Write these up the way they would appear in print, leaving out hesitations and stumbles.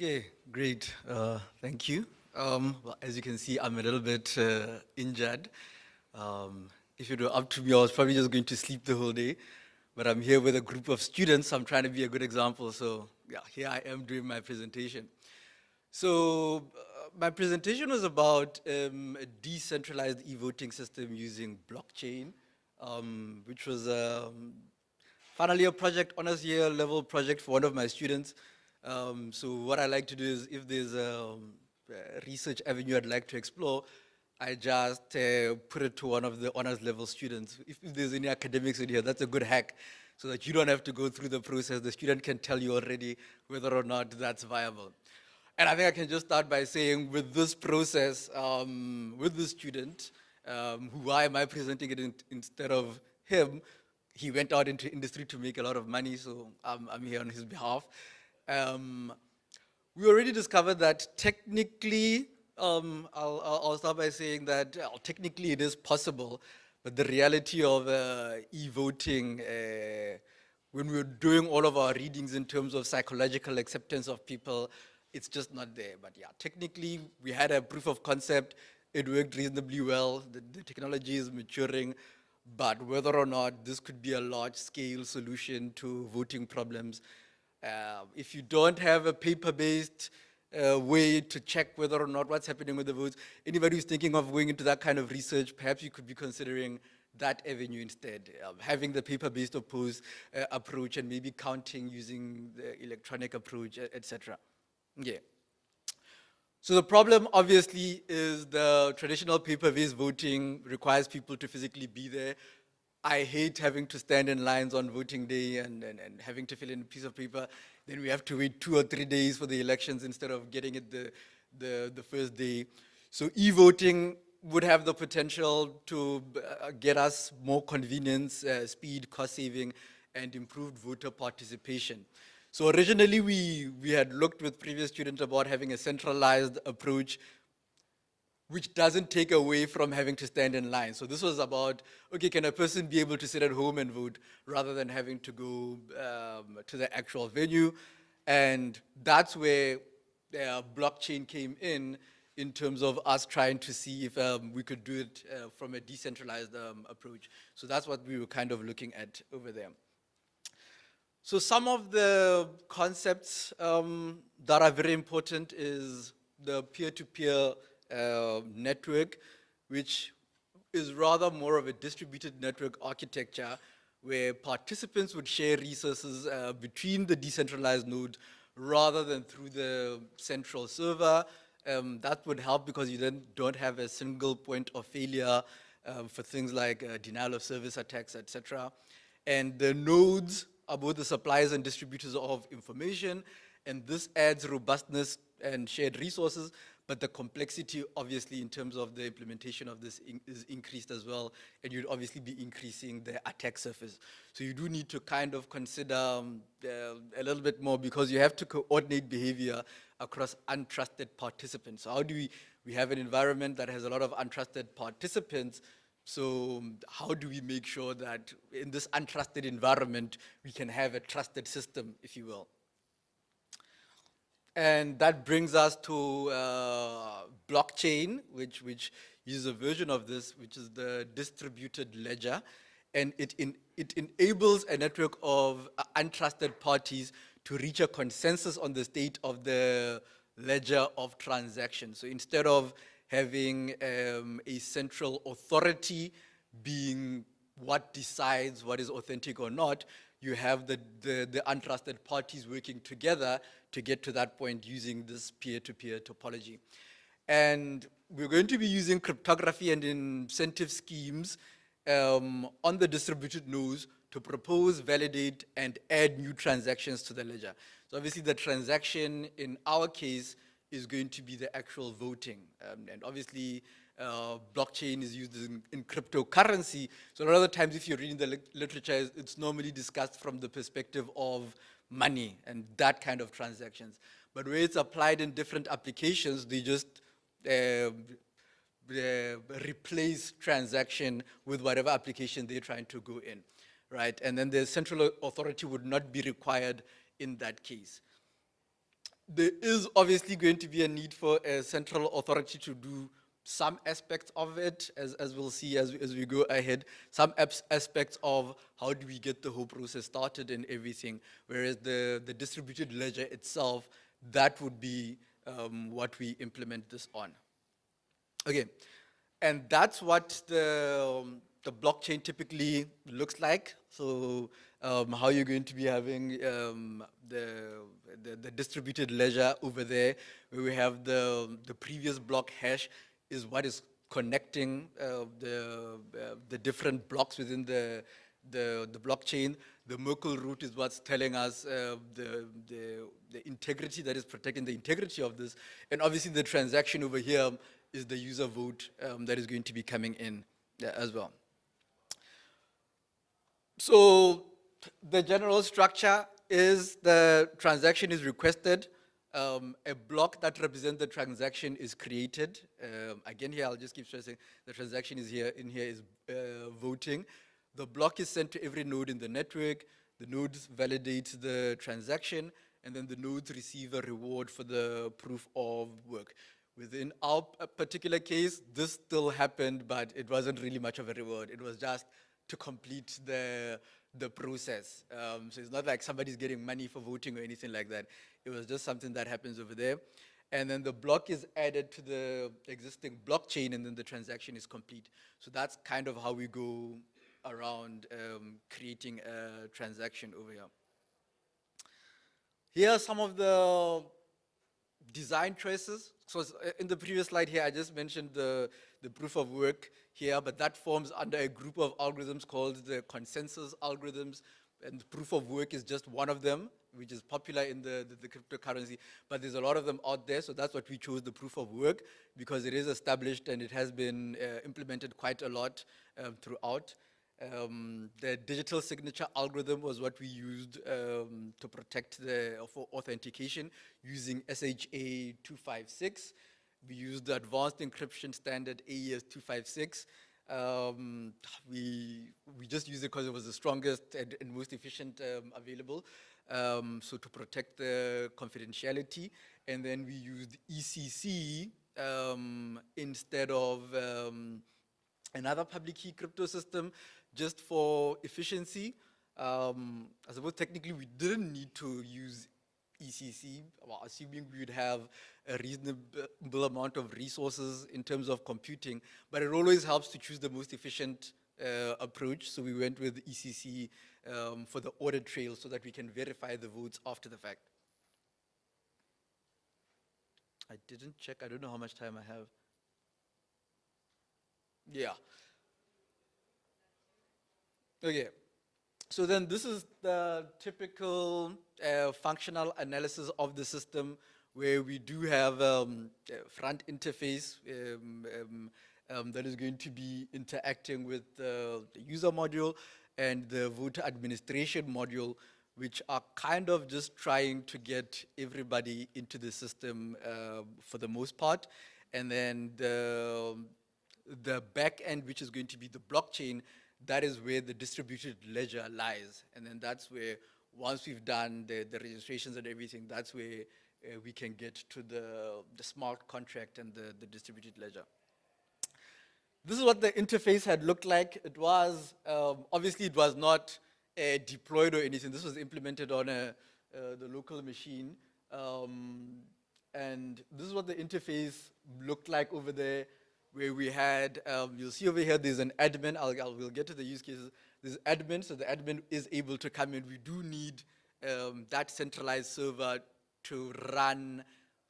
Okay, great. Thank you. Well, as you can see, I'm a little bit injured. If it were up to me, I was probably just going to sleep the whole day. But I'm here with a group of students. I'm trying to be a good example. So yeah, here I am doing my presentation. So my presentation was about a decentralized e-voting system using blockchain, which was finally a project, honors year level project for one of my students. So what I like to do is if there's a research avenue I'd like to explore, I just put it to one of the honors level students. If there's any academics in here, that's a good hack so that you don't have to go through the process. The student can tell you already whether or not that's viable. And I think I can just start by saying with this process, with the student, why am I presenting it instead of him? He went out into industry to make a lot of money, so I'm here on his behalf. We already discovered that technically, I'll start by saying that technically it is possible, but the reality of e-voting, when we were doing all of our readings in terms of psychological acceptance of people, it's just not there. But yeah, technically we had a proof of concept. It worked reasonably well. The technology is maturing, but whether or not this could be a large-scale solution to voting problems, if you don't have a paper-based way to check whether or not what's happening with the votes, anybody who's thinking of going into that kind of research, perhaps you could be considering that avenue instead, having the paper-based approach and maybe counting using the electronic approach, etc. Yeah. So the problem, obviously, is the traditional paper-based voting requires people to physically be there. I hate having to stand in lines on voting day and having to fill in a piece of paper. Then we have to wait 2 or 3 days for the elections instead of getting it the first day. So e-voting would have the potential to get us more convenience, speed, cost saving, and improved voter participation. So originally we had looked with previous students about having a centralized approach which doesn't take away from having to stand in line. So this was about, okay, can a person be able to sit at home and vote rather than having to go to the actual venue? And that's where blockchain came in terms of us trying to see if we could do it from a decentralized approach. So that's what we were kind of looking at over there. So some of the concepts that are very important is the peer-to-peer network, which is rather more of a distributed network architecture where participants would share resources between the decentralized nodes rather than through the central server. That would help because you then don't have a single point of failure for things like denial of service attacks, etc. And the nodes are both the suppliers and distributors of information, and this adds robustness and shared resources, but the complexity, obviously, in terms of the implementation of this is increased as well, and you'd obviously be increasing the attack surface. So you do need to kind of consider a little bit more because you have to coordinate behavior across untrusted participants. So how do we have an environment that has a lot of untrusted participants, so how do we make sure that in this untrusted environment, we can have a trusted system, if you will? And that brings us to blockchain, which uses a version of this, which is the distributed ledger. And it enables a network of untrusted parties to reach a consensus on the state of the ledger of transactions. So instead of having a central authority being what decides what is authentic or not, you have the untrusted parties working together to get to that point using this peer-to-peer topology. And we're going to be using cryptography and incentive schemes on the distributed nodes to propose, validate, and add new transactions to the ledger. So obviously the transaction in our case is going to be the actual voting. And obviously, blockchain is used in cryptocurrency. So a lot of the times if you're reading the literature, it's normally discussed from the perspective of money and that kind of transactions. But where it's applied in different applications, they just replace transaction with whatever application they're trying to go in, right? And then the central authority would not be required in that case. There is obviously going to be a need for a central authority to do some aspects of it, as we'll see as we go ahead, some aspects of how do we get the whole process started and everything, whereas the distributed ledger itself, that would be what we implement this on. Okay, and that's what the blockchain typically looks like. So how you're going to be having the distributed ledger over there, where we have the previous block hash is what is connecting the different blocks within the blockchain. The Merkle root is what's telling us the integrity, that is protecting the integrity of this. And obviously the transaction over here is the user vote that is going to be coming in as well. So the general structure is the transaction is requested, a block that represents the transaction is created. Again, here I'll just keep stressing the transaction is here, in here is voting. The block is sent to every node in the network. The nodes validate the transaction, and then the nodes receive a reward for the proof of work. Within our particular case, this still happened, but it wasn't really much of a reward. It was just to complete the process. So it's not like somebody's getting money for voting or anything like that. It was just something that happens over there. And then the block is added to the existing blockchain, and then the transaction is complete. So that's kind of how we go around creating a transaction over here. Here are some of the design choices. So in the previous slide here, I just mentioned the proof of work here, but that forms under a group of algorithms called the consensus algorithms. And the proof of work is just one of them, which is popular in the cryptocurrency, but there's a lot of them out there. So that's what we chose, the proof of work, because it is established and it has been implemented quite a lot throughout. The digital signature algorithm was what we used to protect for authentication using SHA 256. We used the advanced encryption standard AES 256. We just used it because it was the strongest and most efficient available. So to protect the confidentiality. And then we used ECC instead of another public key crypto system, just for efficiency. I suppose technically we didn't need to use ECC, well, assuming we would have a reasonable amount of resources in terms of computing, but it always helps to choose the most efficient approach. So we went with ECC for the audit trail so that we can verify the votes after the fact. I didn't check, I don't know how much time I have. Yeah. Okay. So then this is the typical functional analysis of the system, where we do have a front interface that is going to be interacting with the user module and the voter administration module, which are kind of just trying to get everybody into the system for the most part. And then the back end, which is going to be the blockchain, that is where the distributed ledger lies. And then that's where, once we've done the registrations and everything, that's where we can get to the smart contract and the distributed ledger. This is what the interface had looked like. It was, obviously it was not deployed or anything. This was implemented on the local machine. And this is what the interface looked like over there, where we had, you'll see over here, there's an admin. We'll get to the use cases. There's admin, so the admin is able to come in. We do need that centralized server to run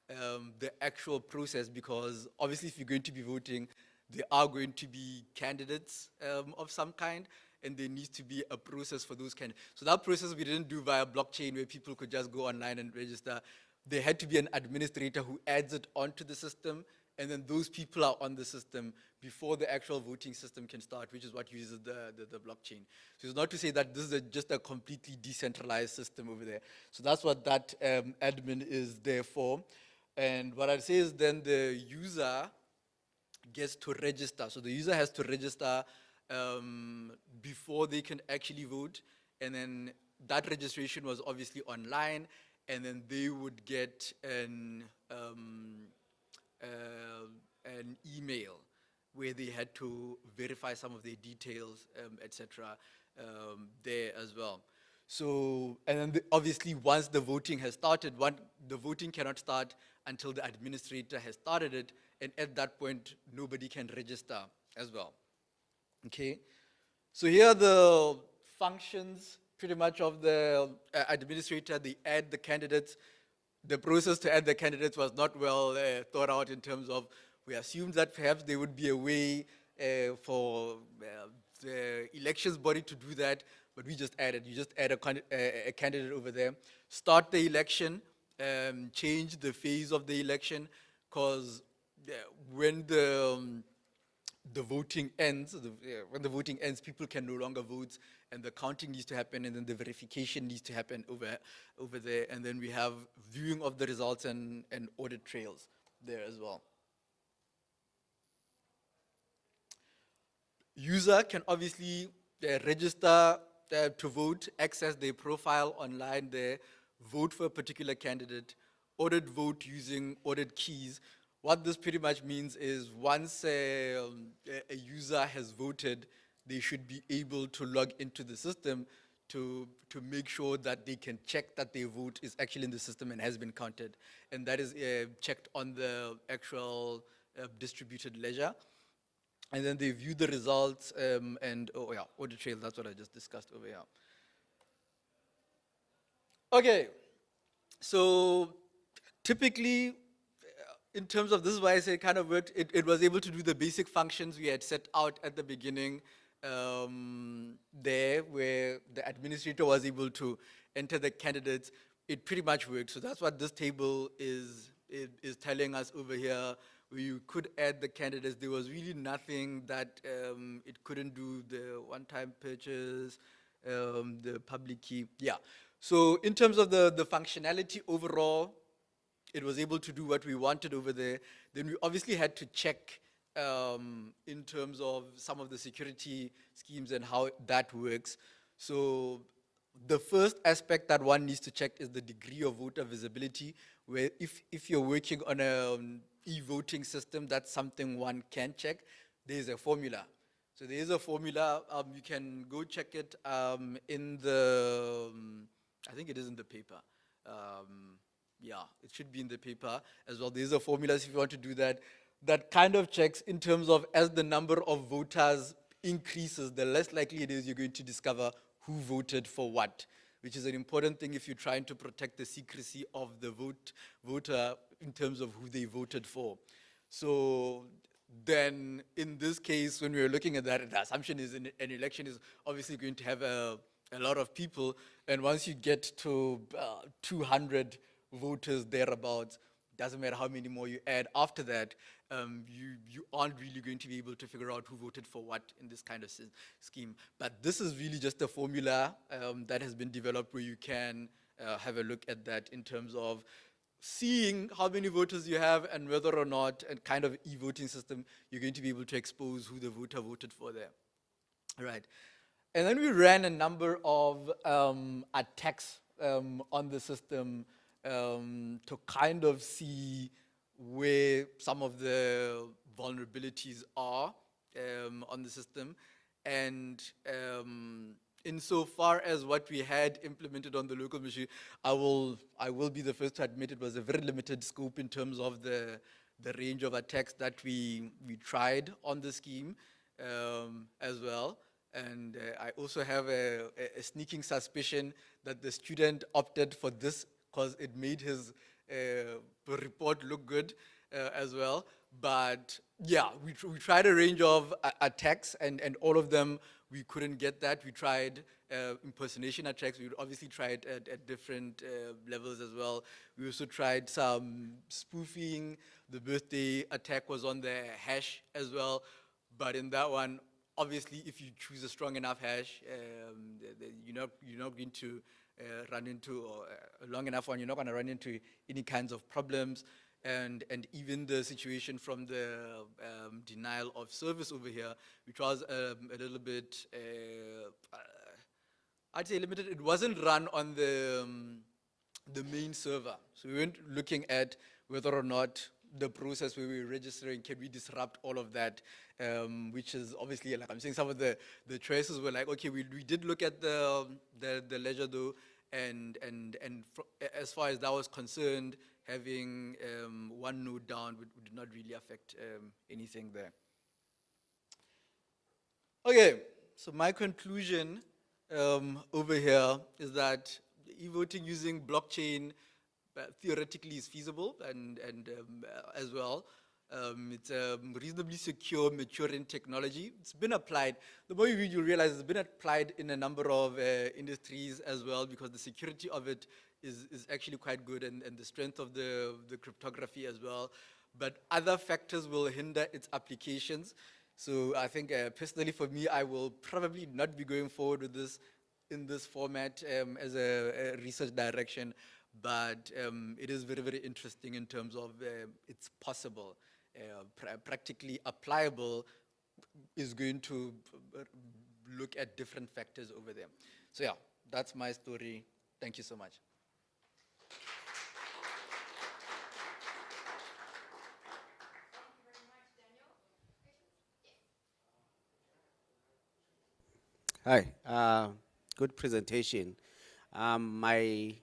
the actual process, because obviously if you're going to be voting, there are going to be candidates of some kind, and there needs to be a process for those candidates. So that process we didn't do via blockchain, where people could just go online and register. There had to be an administrator who adds it onto the system, and then those people are on the system before the actual voting system can start, which is what uses the blockchain. So it's not to say that this is just a completely decentralized system over there. So that's what that admin is there for. And what I'd say is then the user gets to register. So the user has to register before they can actually vote. And then that registration was obviously online. and then they would get an email where they had to verify some of their details, etc., there as well. So, and then obviously once the voting has started, the voting cannot start until the administrator has started it, and at that point, nobody can register as well. Okay, so here are the functions pretty much of the administrator. They add the candidates. The process to add the candidates was not well thought out in terms of, we assumed that perhaps there would be a way for the elections body to do that, but we just added, you just add a candidate over there, start the election, change the phase of the election, because when the voting ends, when the voting ends, people can no longer vote, and the counting needs to happen, and then the verification needs to happen over there, and then we have viewing of the results and audit trails there as well. User can obviously register to vote, access their profile online there, vote for a particular candidate, audit vote using audit keys. What this pretty much means is once a user has voted, they should be able to log into the system to make sure that they can check that their vote is actually in the system and has been counted. And that is checked on the actual distributed ledger. And then they view the results and, oh yeah, audit trail, that's what I just discussed over here. Okay, so typically, in terms of, this is why I say it kind of worked, it was able to do the basic functions we had set out at the beginning there, where the administrator was able to enter the candidates. It pretty much worked. So that's what this table is telling us over here, where you could add the candidates. There was really nothing that it couldn't do, the one-time purchase, the public key, yeah. So in terms of the functionality overall, it was able to do what we wanted over there. Then we obviously had to check in terms of some of the security schemes and how that works. So the first aspect that one needs to check is the degree of voter visibility, where if you're working on a e-voting system, that's something one can check. There's a formula. So there is a formula, you can go check it in the, I think it is in the paper. Yeah, it should be in the paper as well. There's a formula if you want to do that. That kind of checks in terms of, as the number of voters increases, the less likely it is you're going to discover who voted for what, which is an important thing if you're trying to protect the secrecy of the voter in terms of who they voted for. So then in this case, when we're looking at that, the assumption is an election is obviously going to have a lot of people, and once you get to 200 voters thereabouts, doesn't matter how many more you add after that, you aren't really going to be able to figure out who voted for what in this kind of scheme. But this is really just a formula that has been developed where you can have a look at that in terms of seeing how many voters you have and whether or not, a kind of e-voting system, you're going to be able to expose who the voter voted for there. All right. And then we ran a number of attacks on the system to kind of see where some of the vulnerabilities are on the system. And insofar as what we had implemented on the local machine, I will be the first to admit it was a very limited scope in terms of the range of attacks that we tried on the scheme as well. And I also have a sneaking suspicion that the student opted for this because it made his report look good as well. But yeah, we tried a range of attacks, and all of them, we couldn't get that. We tried impersonation attacks. We obviously tried at different levels as well. We also tried some spoofing. The birthday attack was on the hash as well. But in that one, obviously, if you choose a strong enough hash, you're not going to run into, or a long enough one, you're not going to run into any kinds of problems. And even the situation from the denial of service over here, which was a little bit, I'd say limited. It wasn't run on the the main server. So we weren't looking at whether or not the process where we're registering, can we disrupt all of that, which is obviously, like I'm saying, some of the choices were like, okay, we did look at the ledger though, and as far as that was concerned, having one node down would not really affect anything there. Okay, so my conclusion over here is that e-voting using blockchain theoretically is feasible and as well. It's a reasonably secure, maturing technology. It's been applied. The more you read, you realize it's been applied in a number of industries as well, because the security of it is actually quite good, and the strength of the cryptography as well. But other factors will hinder its applications. So I think personally for me, I will probably not be going forward with this in this format as a research direction, but it is very, very interesting in terms of it's possible, practically applicable, is going to look at different factors over there. So yeah, that's my story. Thank you so much. Hi, good presentation. My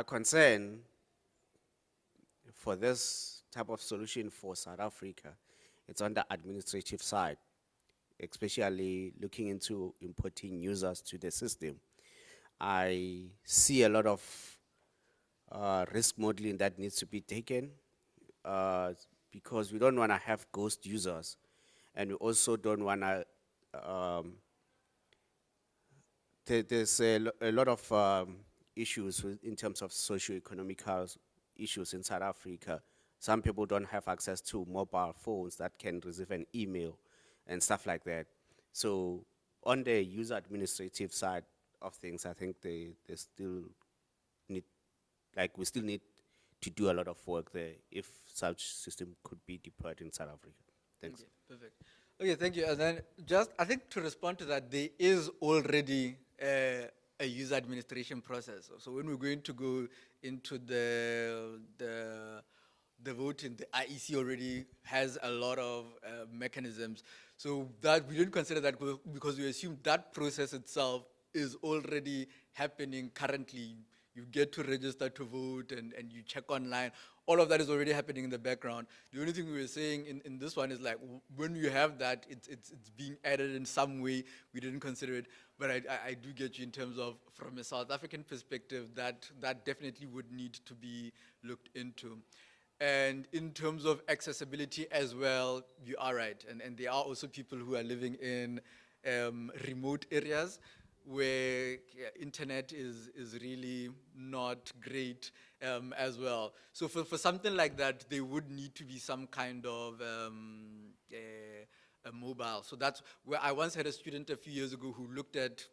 concern for this type of solution for South Africa, it's on the administrative side, especially looking into importing users to the system. I see a lot of risk modeling that needs to be taken uh, because we don't want to have ghost users, and we also don't want to there's a lot of issues in terms of socio-economic issues in South Africa. Some people don't have access to mobile phones that can receive an email and stuff like that. So on the user administrative side of things, I think they still need, like we still need to do a lot of work there if such system could be deployed in South Africa. Thanks. Okay, perfect. Okay, thank you. And then just, I think to respond to that, there is already a user administration process. So when we're going to go into the voting, the IEC already has a lot of mechanisms. So that we didn't consider that because we assume that process itself is already happening currently. You get to register to vote and you check online. All of that is already happening in the background. The only thing we were saying in this one is like, when you have that, it's being added in some way. We didn't consider it, but I do get you in terms of, from a South African perspective, that definitely would need to be looked into. And in terms of accessibility as well, you are right. And there are also people who are living in remote areas where internet is really not great as well. So for something like that, there would need to be some kind of a mobile. So that's where I once had a student a few years ago who looked at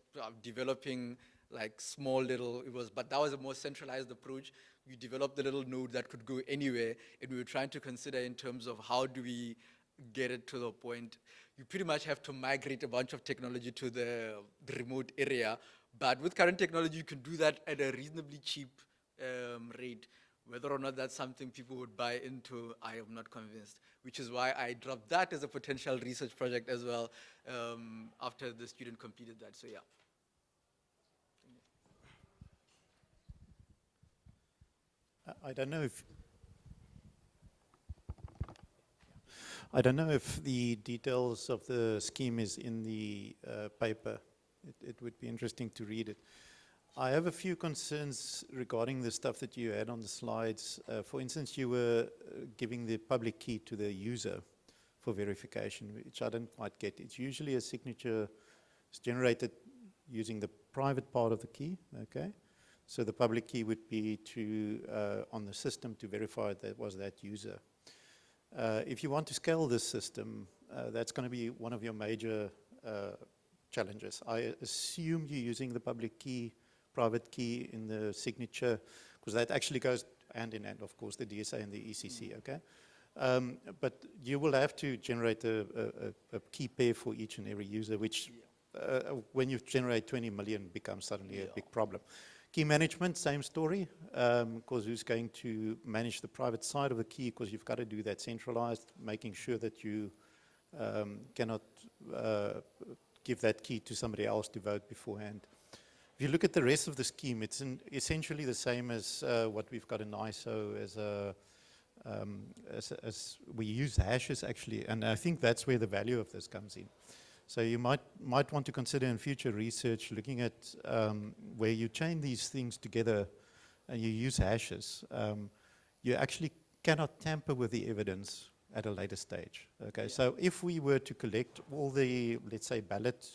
developing like small little, but that was a more centralized approach. We developed a little node that could go anywhere, and we were trying to consider in terms of how do we get it to the point. You pretty much have to migrate a bunch of technology to the remote area, but with current technology, you can do that at a reasonably cheap rate. Whether or not that's something people would buy into, I am not convinced, which is why I dropped that as a potential research project as well after the student completed that, so yeah. I don't know if I don't know if the details of the scheme is in the paper. It would be interesting to read it. I have a few concerns regarding the stuff that you had on the slides. For instance, you were giving the public key to the user for verification, which I didn't quite get. It's usually a signature is generated using the private part of the key, okay? So the public key would be to on the system to verify that was that user. If you want to scale this system, that's going to be one of your major challenges. I assume you're using the public key, private key in the signature, because that actually goes hand in hand, of course, the DSA and the ECC, okay? But you will have to generate a key pair for each and every user, which when you generate 20 million becomes suddenly a big problem. Key management, same story, because who's going to manage the private side of the key, because you've got to do that centralized, making sure that you cannot give that key to somebody else to vote beforehand. If you look at the rest of the scheme, it's essentially the same as what we've got in ISO as we use hashes actually, and I think that's where the value of this comes in. So you might want to consider in future research looking at where you chain these things together and you use hashes. You actually cannot tamper with the evidence at a later stage. Okay, yeah. So if we were to collect all the, let's say, ballot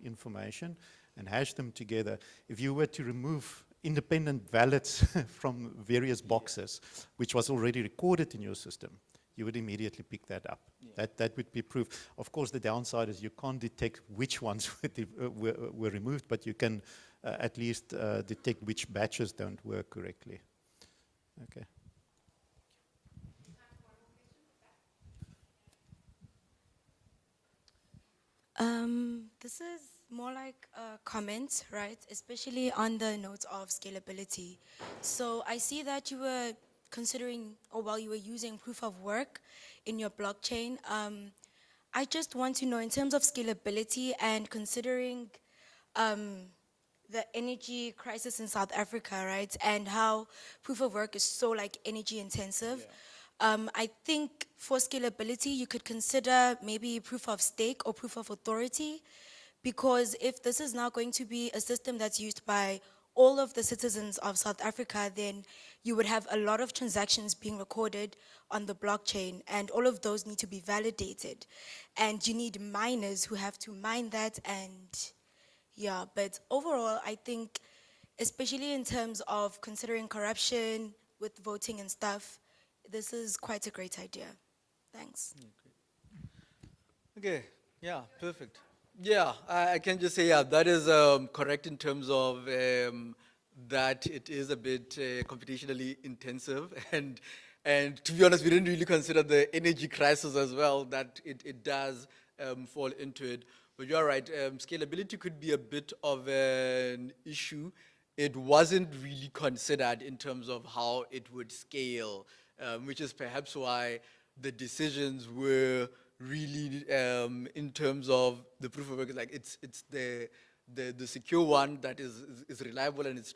information and hash them together, if you were to remove independent ballots from various boxes, which was already recorded in your system, you would immediately pick that up. Yeah. That would be proof. Of course, the downside is you can't detect which ones were removed, but you can at least detect which batches don't work correctly. Okay. This is more like a comment, right? Especially on the note of scalability. So I see that you were considering, or while you were using proof of work in your blockchain. I just want to know, in terms of scalability and considering the energy crisis in South Africa, right? And how proof of work is so like energy intensive. Yeah. I think for scalability, you could consider maybe proof of stake or proof of authority, because if this is now going to be a system that's used by all of the citizens of South Africa, then you would have a lot of transactions being recorded on the blockchain, and all of those need to be validated. And you need miners who have to mine that, and yeah, but overall, I think, especially in terms of considering corruption with voting and stuff, this is quite a great idea. Thanks. Okay, yeah, perfect. Yeah, I can just say, yeah, that is correct in terms of that it is a bit computationally intensive. And to be honest, we didn't really consider the energy crisis as well, that it does fall into it. But you're right, scalability could be a bit of an issue. It wasn't really considered in terms of how it would scale, which is perhaps why the decisions were really in terms of the proof of work, like it's the secure one that is reliable and it's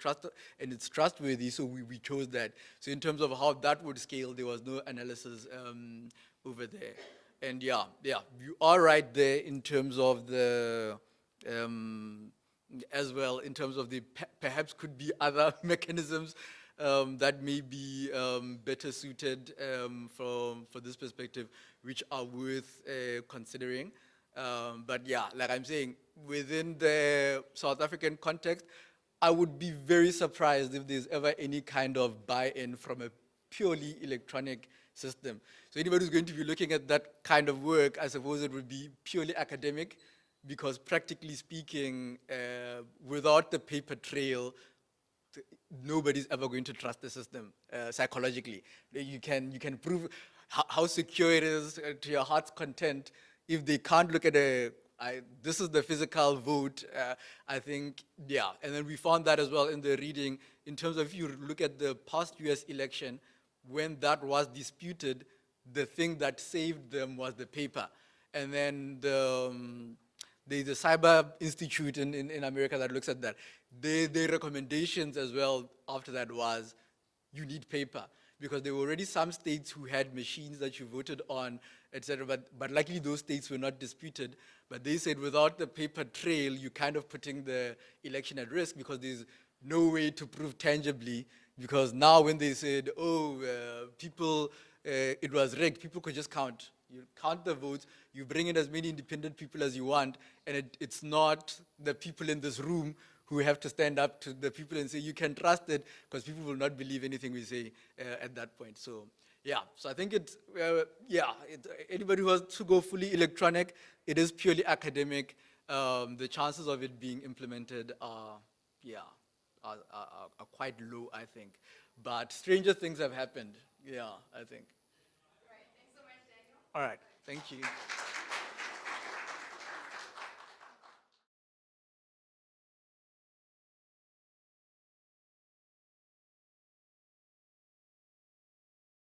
trustworthy. So we chose that. So in terms of how that would scale, there was no analysis over there. And yeah, you are right there in terms of the as well, in terms of the perhaps could be other mechanisms that may be better suited for this perspective, which are worth considering. But yeah, like I'm saying, within the South African context, I would be very surprised if there's ever any kind of buy-in from a purely electronic system. So anybody who's going to be looking at that kind of work, I suppose it would be purely academic, because practically speaking, without the paper trail, nobody's ever going to trust the system psychologically. You can prove how secure it is to your heart's content. If they can't look at this is the physical vote, I think, yeah. And then we found that as well in the reading, in terms of if you look at the past US election, when that was disputed, the thing that saved them was the paper. And then there's a cyber institute in America that looks at that. Their recommendations as well after that was, you need paper, because there were already some states who had machines that you voted on, etc. But luckily those states were not disputed. But they said without the paper trail, you're kind of putting the election at risk, because there's no way to prove tangibly. Because now when they said, people, it was rigged, people could just count. You count the votes, you bring in as many independent people as you want, and it's not the people in this room who have to stand up to the people and say, you can trust it, because people will not believe anything we say at that point. So, yeah, so I think anybody who wants to go fully electronic, it is purely academic. The chances of it being implemented are quite low, I think. But stranger things have happened, yeah, I think. Right, thanks so much, Daniel. All right, thank you.